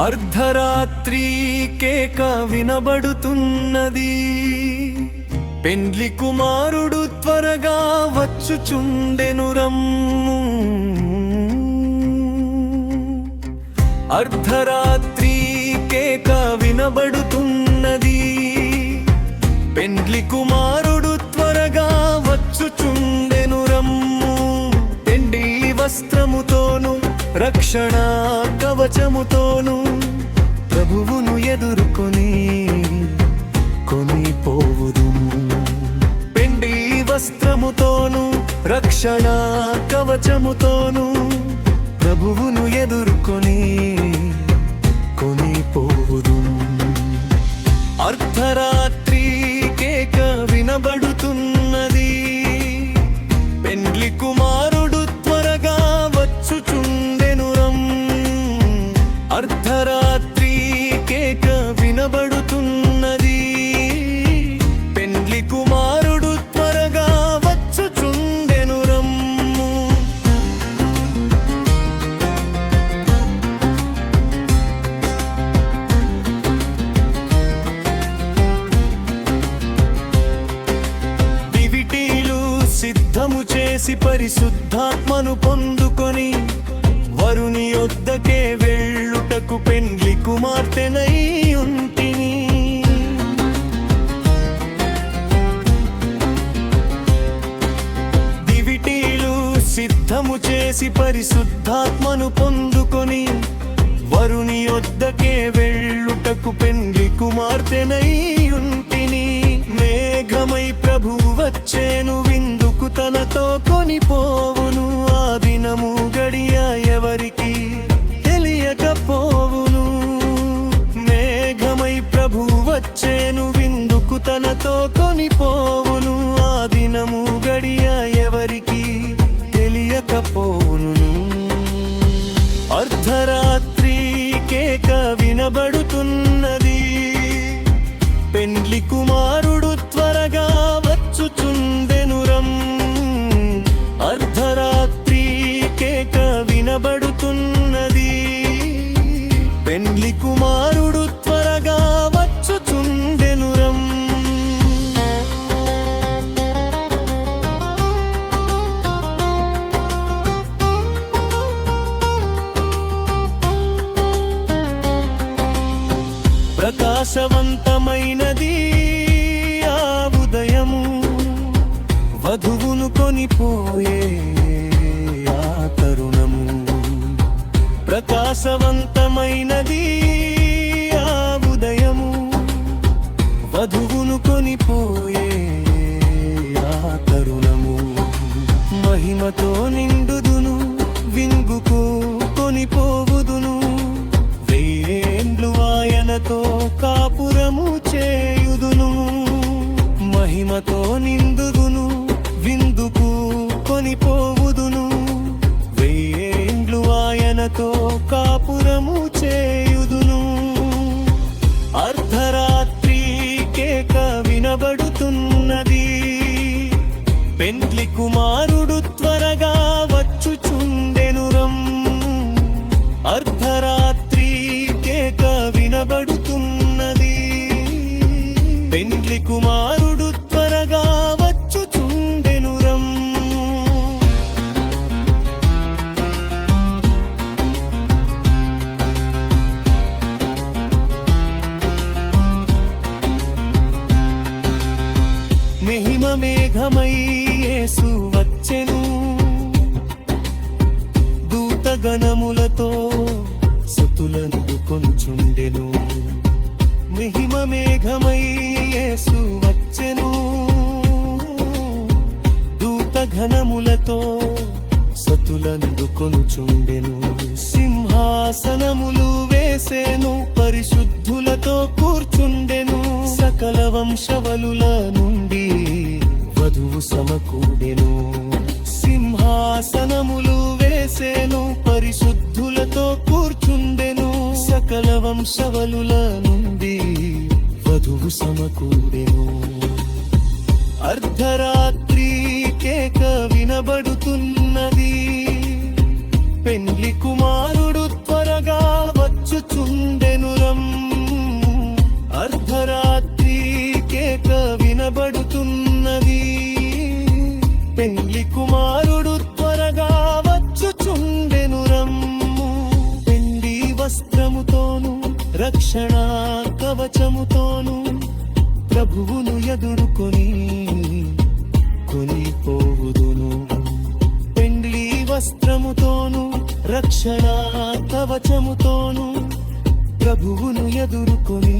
అర్ధరాత్రి కేక వినబడుతున్నది, పెండ్లి కుమారుడు త్వరగా వచ్చుచుండెను రమ్ము. అర్ధరాత్రి కేక వినబడుతున్నది, పెండ్లి కుమారుడు త్వరగా వచ్చుచుండెను రమ్ము. పెండి వస్త్రముతోను రక్షణ కవచముతోను ప్రభువును ఎదుర్కొని కొనిపోవుదుము. పెండి వస్త్రముతోను రక్షణ కవచముతోను ప్రభువును ఎదుర్కొని కొనిపోవుదుము. అర్ధరాత్రి కేక వినబడుతున్నది, పెండ్లి కుమారుడు త్వరగా వచ్చుచుండెను రమ్ము. అర్ధరాత్రి కేక వినబడుతున్నది, పెండ్లి కుమారుడు త్వరగా వచ్చుచుండెను రమ్ము. దివిటీలు సిద్ధము చేసి పరిశుద్ధాత్మను పొందుకొని వరుని యొద్దకే వెళ్ళుటకు పెండ్లి కుమార్తెనై ఉంటిని. దివిటీలు సిద్ధము చేసి పరిశుద్ధాత్మను పొందుకొని వరుని యొద్దకే వెళ్ళుటకు పెండ్లి కుమార్తెనై ఉంటిని. మేఘమై ప్రభువు వచ్చేను, విందుకు తనతో కొనిపోవును. ఆ దినము గడియ ఎవరికి తెలియకపోవును. మేఘమై ప్రభువు వచ్చేను, విందుకు తనతో కొనిపోవును. ఆ దినము గడియ ఎవరికి తెలియకపోవును. అర్ధరాత్రి కేక వినబడుతున్నది, పెండ్లి కుమారుడు త్వరగా వచ్చుచుండెను రమ్ము. అర్ధరాత్రి కేక వినబడుతున్నది, పెండ్లి కుమారుడు త్వరగా వచ్చుచుండెను రమ్ము. ప్రకాశవంతమైనది ఆ ఉదయము, వధువును కొనిపోయే ఆ తరుణము. ప్రకాశవంతమైనది ఆ ఉదయము, వధువును కొనిపోయే ఆ తరుణము. మహిమతో నిండుదును, విందుకు కొనిపోవుదును. వేండ్లు ఆయనతో కాపురము చేయుదును. మహిమతో నిండుదును, విందుకు కొనిపోవుదును. వేండ్లు ఆయనతో కాపురము చేయుదును. అర్ధరాత్రి కేక వినబడుతున్నది, పెండ్లి కుమారుడు త్వరగా వచ్చుచుండెను రమ్ము. అర్ధరాత్రి కేక వినబడుతున్నది, పెండ్లి కుమారుడు త్వరగా వచ్చుచుండెను రమ్ము. మహిమ మేఘమై యేసు వచ్చెను, దూతగణములతో స్తుతులను కొంచుండెను. మహిమ మేఘమై యేసు వచ్చెను, దూతగణములతో స్తుతులను కొంచుండెను. సింహాసనములు వేసేను, పరిశుద్ధులతో కూర్చుండెను. సకల వంశవలుల నుండి వధువు సమకూడెను. సింహాసనములు వేసేను, పరిశుద్ధులతో కూర్చుండెను. సకల వంశవలుల నుండి వధువు సమకూడెను. అర్ధరాత్రి కేక వినబడుతున్నది, పెండ్లి కుమారుడు త్వరగా వచ్చు వచ్చుచుండెను అర్ధరాత్రి కేక వినబడుతున్నది పెండ్లి కుమారుడు త్వరగా వచ్చుచుండెను పెండి వస్త్రముతోను రక్షణ కవచముతోను ప్రభువును ఎదుర్కొని కొనిపోవుదును పెండ్లి వస్త్రముతోను రక్షణ కవచముతోను ప్రభువును ఎదుర్కొని